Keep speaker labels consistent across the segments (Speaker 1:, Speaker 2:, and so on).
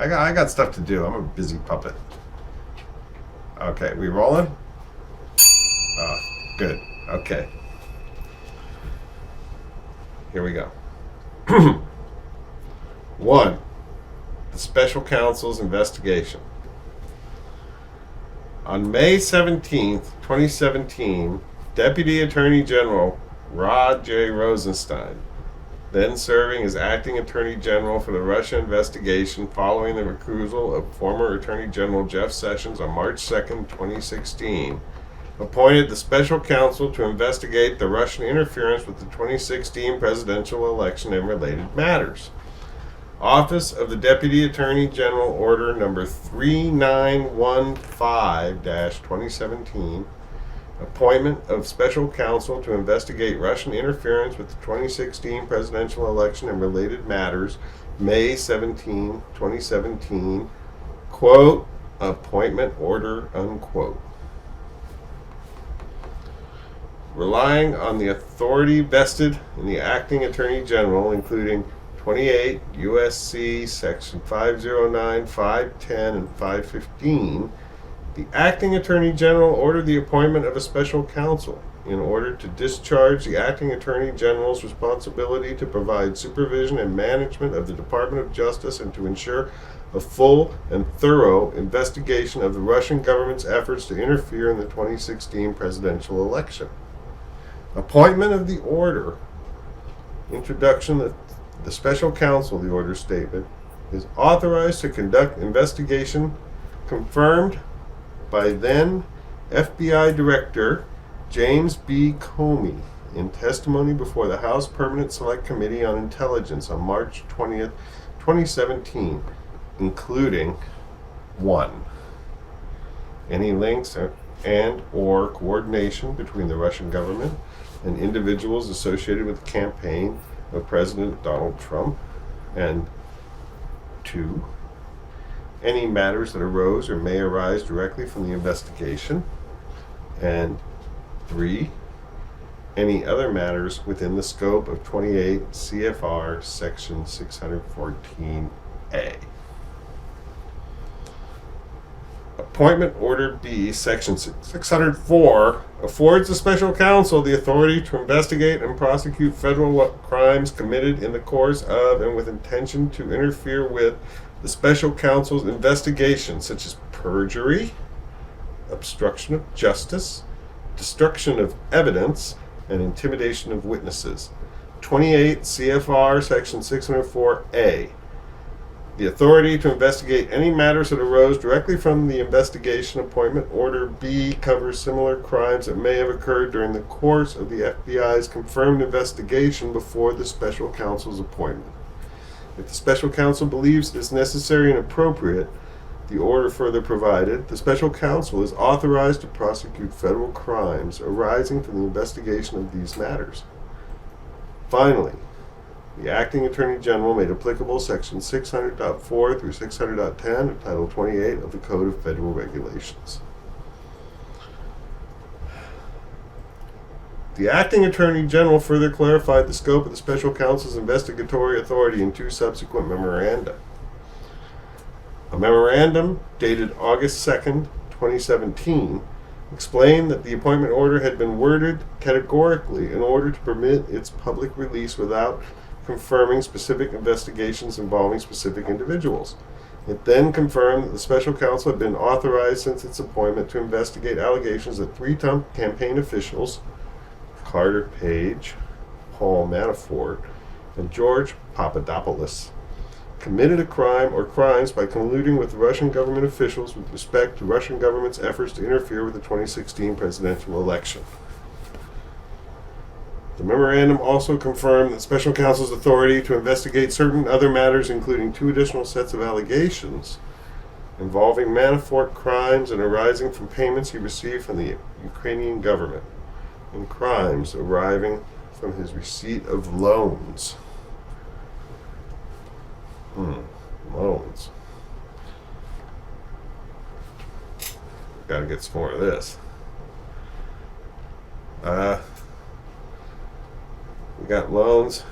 Speaker 1: I got stuff to do. I'm a busy puppet. Okay, we rolling? Good. Okay. Here we go. 1. The Special Counsel's investigation. On May 17th, 2017, Deputy Attorney General Rod J. Rosenstein, then serving as Acting Attorney General for the Russia investigation following the recusal of former Attorney General Jeff Sessions on March 2nd, 2016, appointed the Special Counsel to investigate the Russian interference with the 2016 presidential election and related matters. Office of the Deputy Attorney General Order Number 3915-2017, Appointment of Special Counsel to investigate Russian interference with the 2016 presidential election and related matters, May 17, 2017, quote, appointment order, unquote. Relying on the authority vested in the Acting Attorney General, including 28 U.S.C. Section 509, 510, and 515, the Acting Attorney General ordered the appointment of a special counsel in order to discharge the Acting Attorney General's responsibility to provide supervision and management of the Department of Justice and to ensure a full and thorough investigation of the Russian government's efforts to interfere in the 2016 presidential election. Appointment of the order. Introduction of the special counsel, the order statement, is authorized to conduct investigation confirmed by then FBI Director James B. Comey in testimony before the House Permanent Select Committee on Intelligence on March 20th, 2017, including 1. Any links and or coordination between the Russian government and individuals associated with the campaign of President Donald Trump, and 2. Any matters that arose or may arise directly from the investigation, and 3. Any other matters within the scope of 28 CFR Section 614A. Appointment Order B, Section 604, affords the Special Counsel the authority to investigate and prosecute federal crimes committed in the course of and with intention to interfere with the Special Counsel's investigation, such as perjury, obstruction of justice, destruction of evidence, and intimidation of witnesses. 28 CFR Section 604A. The authority to investigate any matters that arose directly from the investigation. Appointment Order B covers similar crimes that may have occurred during the course of the FBI's confirmed investigation before the Special Counsel's appointment. If the Special Counsel believes it is necessary and appropriate, the order further provided, the Special Counsel is authorized to prosecute federal crimes arising from the investigation of these matters. Finally, the Acting Attorney General made applicable Section 600.4 through 600.10 of Title 28 of the Code of Federal Regulations. The Acting Attorney General further clarified the scope of the Special Counsel's investigatory authority in 2 subsequent memoranda. A memorandum dated August 2nd, 2017, explained that the appointment order had been worded categorically in order to permit its public release without confirming specific investigations involving specific individuals. It then confirmed that the Special Counsel had been authorized since its appointment to investigate allegations that 3 campaign officials, Carter Page, Paul Manafort, and George Papadopoulos, committed a crime or crimes by colluding with Russian government officials with respect to Russian government's efforts to interfere with the 2016 presidential election. The memorandum also confirmed that Special Counsel's authority to investigate certain other matters, including 2 additional sets of allegations involving Manafort crimes and arising from payments he received from the Ukrainian government, and crimes arising from his receipt of loans. Loans. Gotta get some more of this. We got loans.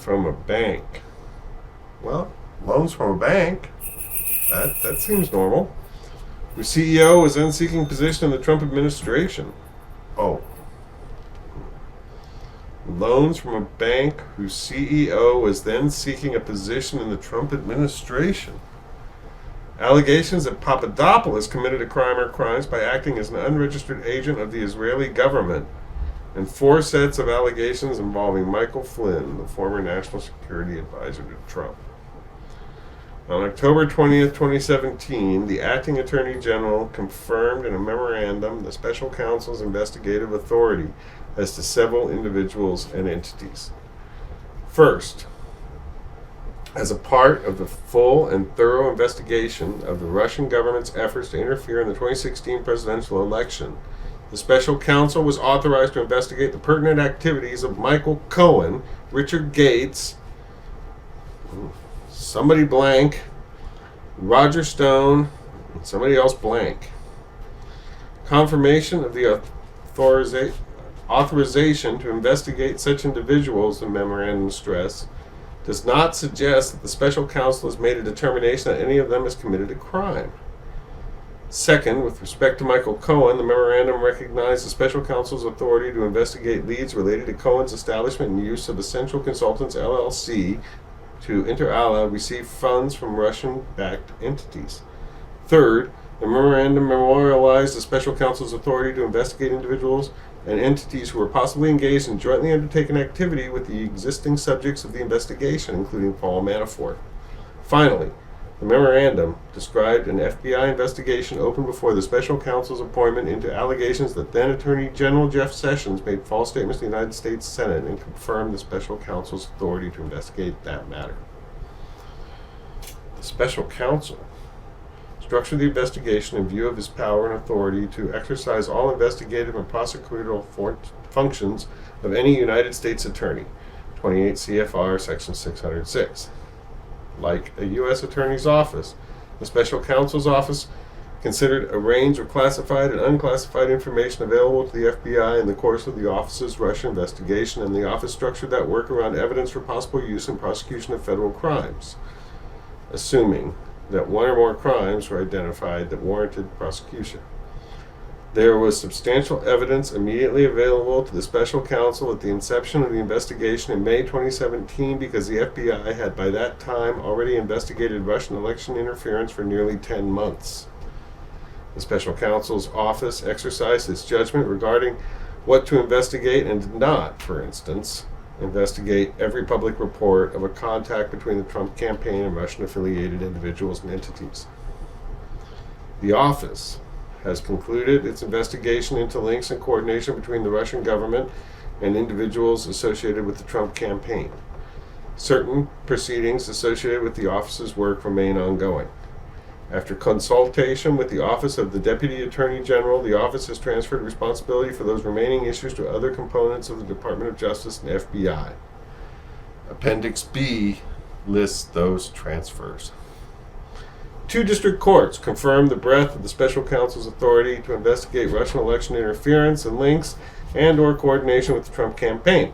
Speaker 1: from a bank. Well, loans from a bank, that seems normal. The CEO was then seeking position in the Trump administration. Oh. Loans from a bank whose CEO was then seeking a position in the Trump administration. Allegations that Papadopoulos committed a crime or crimes by acting as an unregistered agent of the Israeli government, and 4 sets of allegations involving Michael Flynn, the former national security advisor to Trump. On October 20th, 2017, the acting attorney general confirmed in a memorandum the special counsel's investigative authority as to several individuals and entities. First, as a part of the full and thorough investigation of the Russian government's efforts to interfere in the 2016 presidential election, the special counsel was authorized to investigate the pertinent activities of Michael Cohen, Richard Gates, somebody blank, Roger Stone, and somebody else blank. Confirmation of the authorization to investigate such individuals, the memorandum stress, does not suggest that the special counsel has made a determination that any of them has committed a crime. Second, with respect to Michael Cohen, the memorandum recognized the special counsel's authority to investigate leads related to Cohen's establishment and use of Essential Consultants LLC to, inter alia, receive funds from Russian-backed entities. Third, the memorandum memorialized the special counsel's authority to investigate individuals and entities who were possibly engaged in jointly undertaken activity with the existing subjects of the investigation, including Paul Manafort. Finally, the memorandum described an FBI investigation opened before the special counsel's appointment into allegations that then Attorney General Jeff Sessions made false statements to the United States Senate and confirmed the special counsel's authority to investigate that matter. The special counsel structured the investigation in view of his power and authority to exercise all investigative and prosecutorial functions of any United States attorney, 28 CFR section 606. Like a U.S. Attorney's Office, the Special Counsel's Office considered a range of classified and unclassified information available to the FBI in the course of the office's Russia investigation, and the office structured that work around evidence for possible use in prosecution of federal crimes, assuming that one or more crimes were identified that warranted prosecution. There was substantial evidence immediately available to the special counsel at the inception of the investigation in May 2017 because the FBI had by that time already investigated Russian election interference for nearly 10 months. The special counsel's office exercised its judgment regarding what to investigate and did not, for instance, investigate every public report of a contact between the Trump campaign and Russian-affiliated individuals and entities. The office has concluded its investigation into links and coordination between the Russian government and individuals associated with the Trump campaign. Certain proceedings associated with the office's work remain ongoing. After consultation with the Office of the Deputy Attorney General, the office has transferred responsibility for those remaining issues to other components of the Department of Justice and FBI. Appendix B lists those transfers. 2 district courts confirmed the breadth of the special counsel's authority to investigate Russian election interference and links and or coordination with the Trump campaign.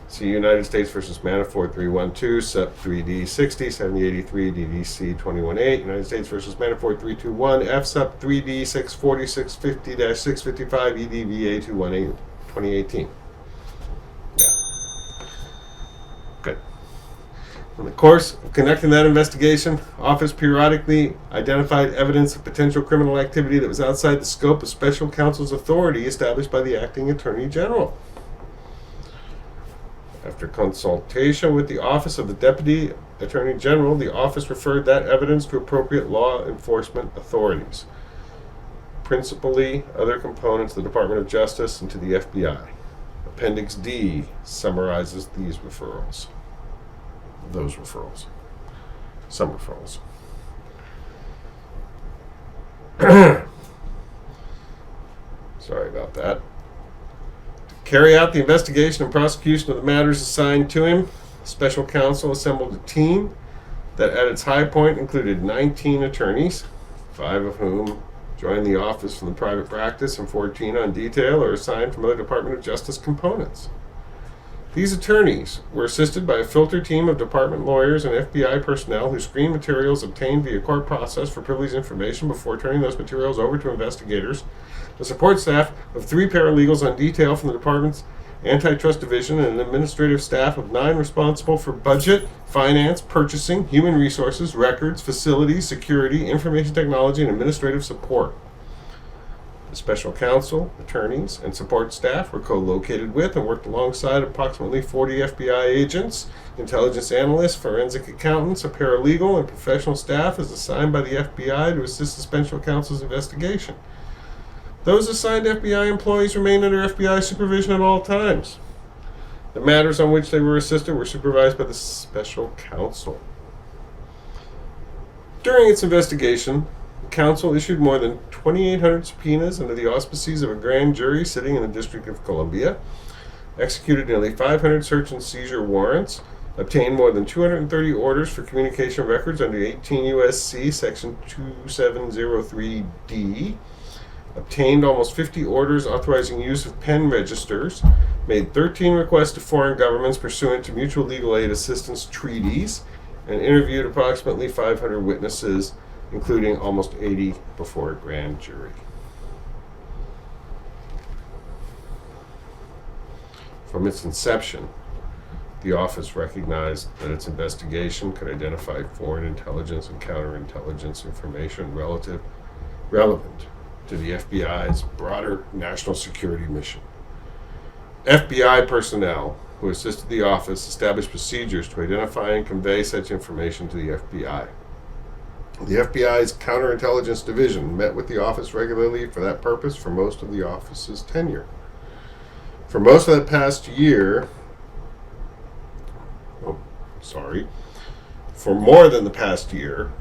Speaker 1: See United States v. Manafort 312, Sup 3D 60, 7083, DDC 218, United States v. Manafort 321, F Sup 3D 640, 650-655, EDVA 218, 2018. Yeah. Good. In the course of conducting that investigation, office periodically identified evidence of potential criminal activity that was outside the scope of special counsel's authority established by the acting attorney general. After consultation with the Office of the Deputy Attorney General, the office referred that evidence to appropriate law enforcement authorities, principally other components of the Department of Justice and to the FBI. Appendix D summarizes these referrals. Those referrals. Some referrals. Sorry about that. Carry out the investigation and prosecution of the matters assigned to him, special counsel assembled a team that at its high point included 19 attorneys, 5 of whom joined the office from the private practice and 14 on detail or assigned from other Department of Justice components. These attorneys were assisted by a filter team of department lawyers and FBI personnel who screened materials obtained via court process for privileged information before turning those materials over to investigators. The support staff of 3 paralegals on detail from the department's antitrust division and an administrative staff of 9 responsible for budget, finance, purchasing, human resources, records, facilities, security, information technology, and administrative support. The special counsel, attorneys, and support staff were co-located with and worked alongside approximately 40 FBI agents, intelligence analysts, forensic accountants, a paralegal, and professional staff is assigned by the FBI to assist the special counsel's investigation. Those assigned FBI employees remain under FBI supervision at all times. The matters on which they were assisted were supervised by the special counsel. During its investigation, the council issued more than 2,800 subpoenas under the auspices of a grand jury sitting in the District of Columbia, executed nearly 500 search and seizure warrants, obtained more than 230 orders for communication records under 18 U.S.C. Section 2703D, obtained almost 50 orders authorizing use of pen registers, made 13 requests to foreign governments pursuant to mutual legal aid assistance treaties, and interviewed approximately 500 witnesses, including almost 80 before a grand jury. From its inception, the office recognized that its investigation could identify foreign intelligence and counterintelligence information relevant to the FBI's broader national security mission. FBI personnel who assisted the office established procedures to identify and convey such information to the FBI. The FBI's counterintelligence division met with the office regularly for that purpose for most of the office's tenure. For most of that past year, for more than the past year,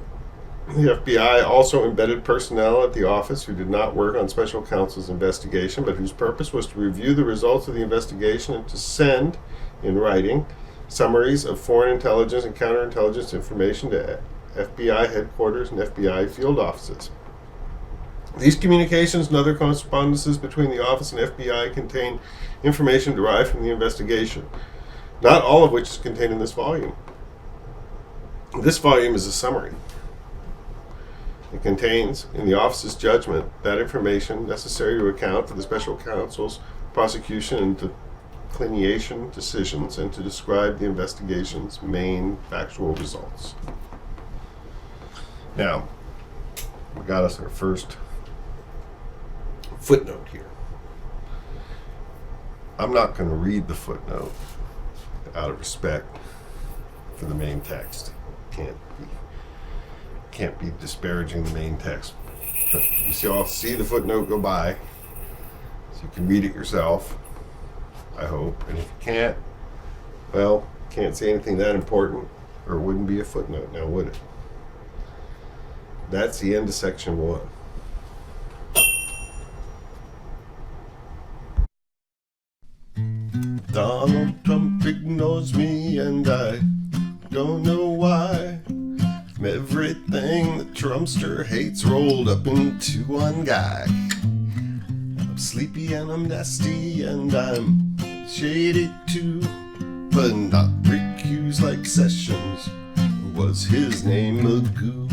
Speaker 1: the FBI also embedded personnel at the office who did not work on special counsel's investigation, but whose purpose was to review the results of the investigation and to send, in writing, summaries of foreign intelligence and counterintelligence information to FBI headquarters and FBI field offices. These communications and other correspondences between the office and FBI contain information derived from the investigation, not all of which is contained in this volume. This volume is a summary. It contains, in the office's judgment, that information necessary to account for the special counsel's prosecution and declination decisions and to describe the investigation's main factual results. Now, we got us our first footnote here. I'm not going to read the footnote out of respect for the main text. Can't be disparaging the main text. But you all see the footnote go by, so you can read it yourself, I hope. And if you can't, well, can't say anything that important, or it wouldn't be a footnote now, would it? That's the end of section 1. Donald Trump ignores me and I don't know why. From everything the Trumpster hates rolled up into one guy. I'm sleepy and I'm nasty and I'm shady too, but not recused like Sessions. Was his name Magoo?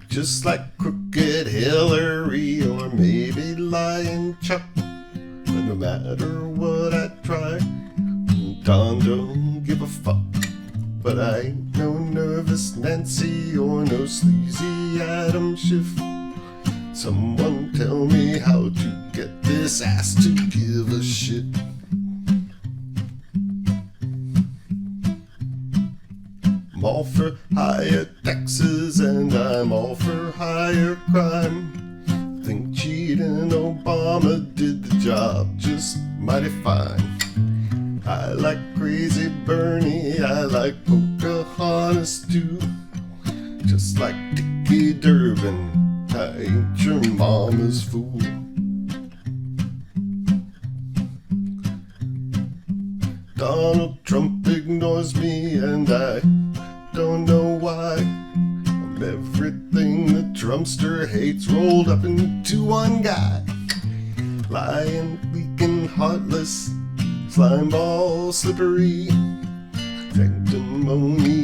Speaker 1: Just like crooked Hillary or maybe lying Chuck. But no matter what I try, Don don't give a fuck. But I ain't no nervous Nancy or no sleazy Adam Schiff. Someone tell me how to get this ass to give a shit. I'm all for higher taxes and I'm all for higher crime. Think cheating Obama did the job just mighty fine. I like crazy Bernie, I like Pocahontas too. Just like Dickie Durbin, I ain't your mama's fool. Donald Trump ignores me and I don't know why. I'm everything the Trumpster hates rolled up into one guy. Lying, weak and heartless, Slime ball slippery, sanctimony